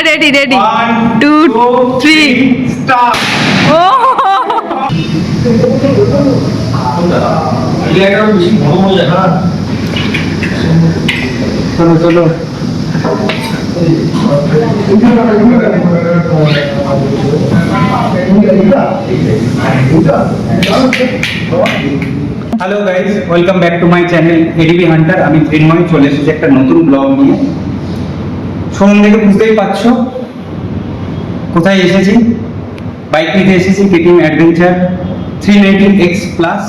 Ready ready 2 3 start. ও চলো চলো। Hello guys, welcome back to my channel ADB Hunter. আমি তৃণময় চলে এসেছি একটা নতুন ব্লগ নিয়ে। শোরুম থেকে বুঝতেই পারছো কোথায় এসেছি। বাইক নিতে এসেছি কেটিএম অ্যাডভেঞ্চার 390X প্লাস।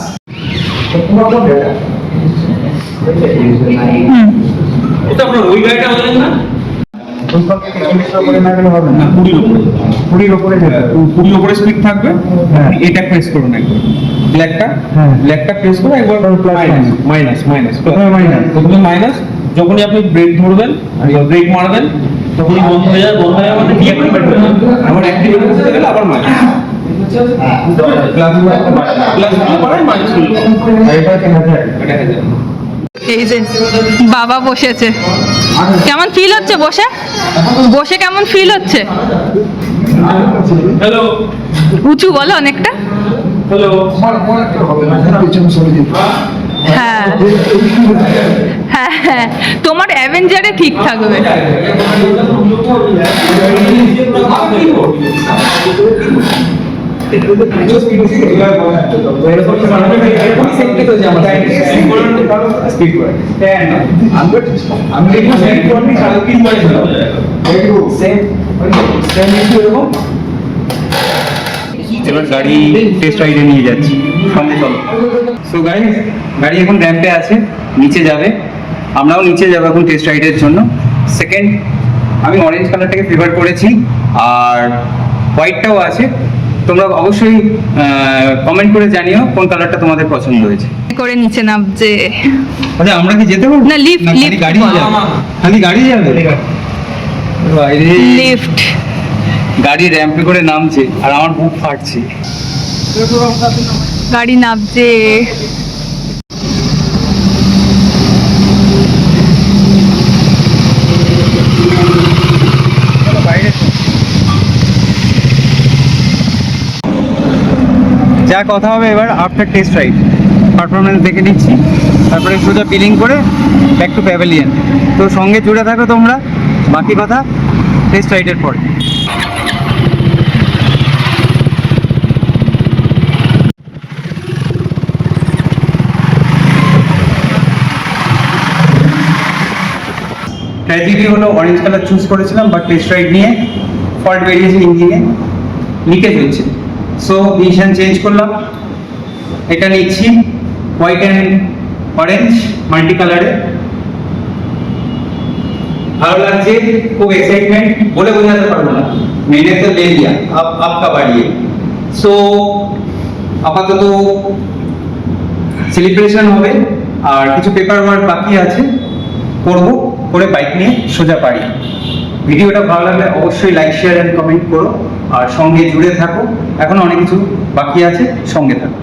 এটা আপনার ওই গাড়িটা বলেন না? কুড়ির উপরে স্পিড থাকবে। এটা প্রেস করুন একবার, ব্ল্যাকটা প্রেস করে একবার প্রথমে মাইনাস, যখনই আপনি ব্রেক ধরবেন, ব্রেক মারবেন, তখনই বন্ধ হয়ে যাবে। বন্ধ হয়ে মানে ডিঅ্যাক্টিভেট হয়ে যাবে। আবার অ্যাক্টিভেট হতে গেলে আবার মাইনাস। প্লাস করেন মাইনাস এই যে বাবা বসেছে। কেমন ফিল হচ্ছে বসে? বসে কেমন ফিল হচ্ছে? হ্যালো উঁচু বলো অনেকটা। হ্যালো হ্যাঁ হ্যাঁ হ্যাঁ, তোমার অ্যাভেঞ্জারে ঠিক থাকবে। এবার গাড়ি টেস্ট রাইডে নিয়ে যাচ্ছি, সঙ্গে চলো। সো গাইস, গাড়ি এখন র্যাম্পে আছে, নিচে যাবে। আমরাও নিচে যাবো এখন টেস্ট রাইডের জন্য। সেকেন্ড, আমি অরেঞ্জ কালারটাকে ফেভার করেছি, আর হোয়াইটটাও আছে। তোমরা অবশ্যই কমেন্ট করে জানিও কোন কালারটা তোমাদের পছন্দ হয়েছে। করে নিচে নামছে। আচ্ছা, আমরা কি যেতে পারবো? না, লিফট, খালি লিফট গাড়ি বলো। যাবে, খালি গাড়ি যাবে। বাইরে লিফট। গাড়ি র্যাম্পে করে নামছে আর আমার বুক ফাটছে। গাড়ি নামছে। যা কথা হবে এবার আফটার টেস্ট রাইড, পারফরমেন্স দেখে নিচ্ছি, তারপরে সোজা বিলিং করে ব্যাক টু প্যাভিলিয়ন। তো সঙ্গে জুড়ে থাকো তোমরা, বাকি কথা টেস্ট রাইডের পরে। ট্র্যাজেডি হলো অরেঞ্জ কালার চুজ করেছিলাম, বাট টেস্ট রাইড নিয়ে ফল্ট বেরিয়েছে, ইঞ্জিনে লিকেজ হচ্ছে। সো ডিসিশন চেঞ্জ করলাম, এটা নিচ্ছি হোয়াইট অ্যান্ড অরেঞ্জ মাল্টি কালারে। ভালো লাগছে, খুব এক্সাইটমেন্ট, বলে বোঝাতে পারবো না। মেনে তো লে লিয়া আপকা বাড়িয়ে। সো আপাতত সেলিব্রেশন হবে, আর কিছু পেপার ওয়ার্ক বাকি আছে, করবো, করে বাইক নিয়ে সোজা পারি। ভিডিওটা ভালো লাগলে অবশ্যই লাইক, শেয়ার এন্ড কমেন্ট করো, আর সঙ্গে জুড়ে থাকো। এখনো অনেক কিছু বাকি আছে, সঙ্গে থাকো।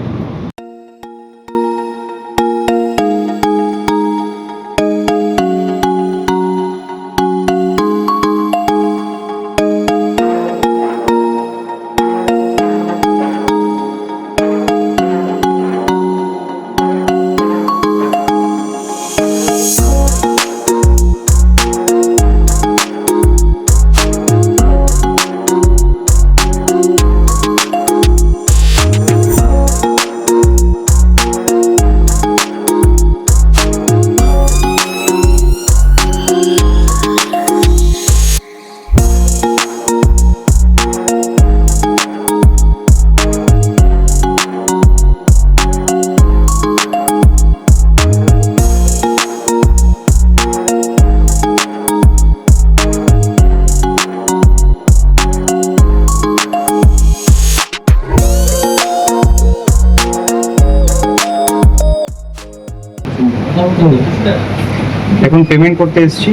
এখন পেমেন্ট করতে এসেছি,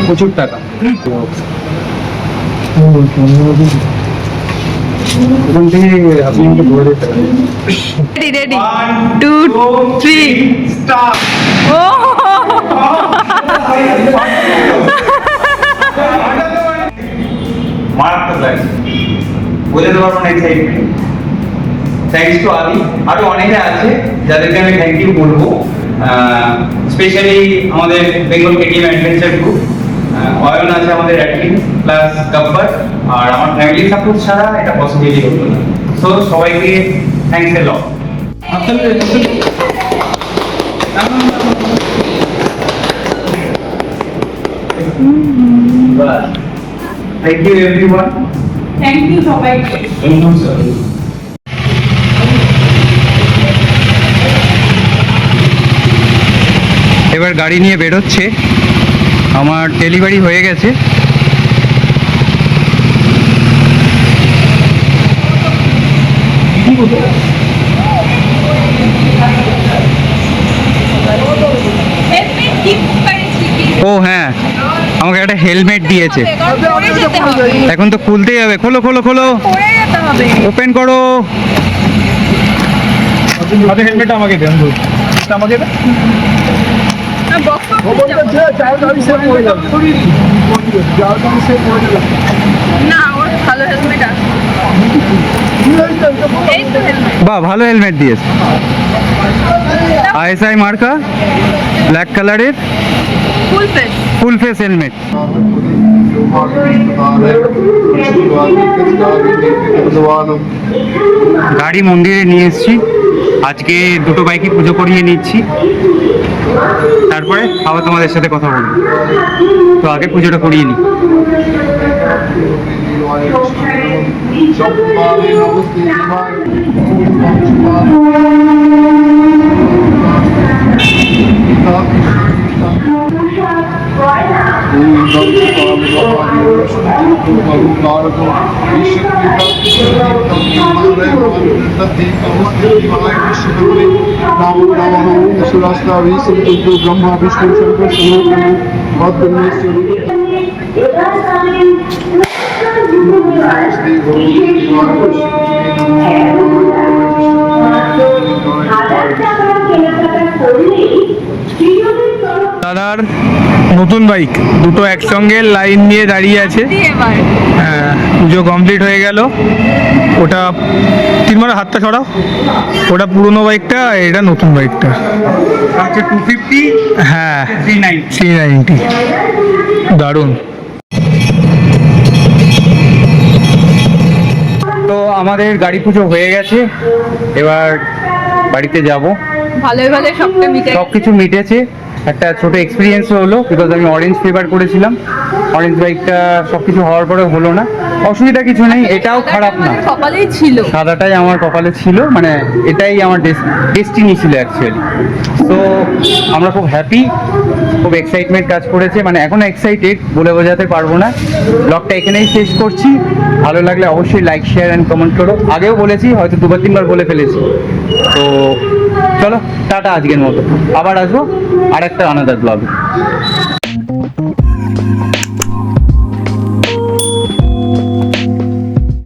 প্রচুর টাকা। এখান থেকে আপনি আমাকে বলে দিতে পারেন। Ready ready 2 3 start. ও মারাত্মক লাগছে, বোঝাতে পারবো না এক্সাইটমেন্ট। থ্যাংকস টু আদি, আরো অনেকে আছে যাদেরকে আমি থ্যাংক ইউ বলবো, স্পেশালি আমাদের Bengal KTM adventure group, Ayan আছে আমাদের অ্যাডমিন প্লাস গব্বর, আর আমার ফ্যামিলি সাপোর্ট ছাড়া এটা পসিবিলিটি হতো না। সো সবাইকে thanks a lot. Thank you everyone. Thank you সবাইকে। এবার গাড়ি নিয়ে বেরোচ্ছে, আমার ডেলিভারি হয়ে গেছে। ও হ্যাঁ, আমাকে একটা হেলমেট দিয়েছে, পরে যেতে হবে, এখন তো খুলতেই হবে। খোলো খোলো খোলো, পরে যেতে হবে। ওপেন করো। হেলমেটটা আমাকে দেন, আমাকে দেন। না, বক্স না, ওর ভালো হেলমেট আছে। এই তো হেলমেট। বাহ, ভালো হেলমেট দিয়েছে, আইএসআই মার্কা, ব্ল্যাক কালারের, ফুল ফেস হেলমেট। গাড়ি মন্দিরে নিয়ে এসেছি, আজকে দুটো বাইকে পুজো করিয়ে নিচ্ছি, তারপরে আবার তোমাদের সাথে কথা বলবো। তো আগে পুজোটা করিয়ে নিই। ब्रह्मा विष्णु शंकर দাদার নতুন বাইক দুটো একসঙ্গে লাইন দিয়ে দাঁড়িয়ে আছে। এবার হ্যাঁ, পুজো কমপ্লিট হয়ে গেল। ওটা তিনবার হাতটা ছড়াও, ওটা পুরনো বাইকটা, এটা নতুন বাইকটা। হচ্ছে 250, হ্যাঁ 390। 390, দারুণ। তো আমাদের গাড়ি পুজো হয়ে গেছে, এবার বাড়িতে যাব। ভালো ভালো সবটা মিটে সব কিছু মিটেছে, একটা ছোট এক্সপিরিয়েন্স হলো, বিকজ আমি অরেঞ্জ ফেভার করেছিলাম। অরেঞ্জ বাইকটা সব কিছু হওয়ার পরে হলো না, অসুবিধা কিছু নেই, এটাও খারাপ না। কপালেই ছিল। সাদাটাই আমার কপালে ছিল, মানে এটাই আমার ডেস্টিনি ছিল অ্যাকচুয়ালি। তো আমরা খুব হ্যাপি, খুব এক্সাইটমেন্ট কাজ করেছে, মানে এখনো এক্সাইটেড, বলে বোঝাতে পারবো না। ব্লগটা এখানেই শেষ করছি, ভালো লাগলে অবশ্যই লাইক শেয়ার অ্যান্ড কমেন্ট করো। আগেও বলেছি, হয়তো দুবার তিনবার বলে ফেলেছি। তো চলো টাটা আজকের মতো, আবার আসবো আর একটা আনাদার ব্লগে।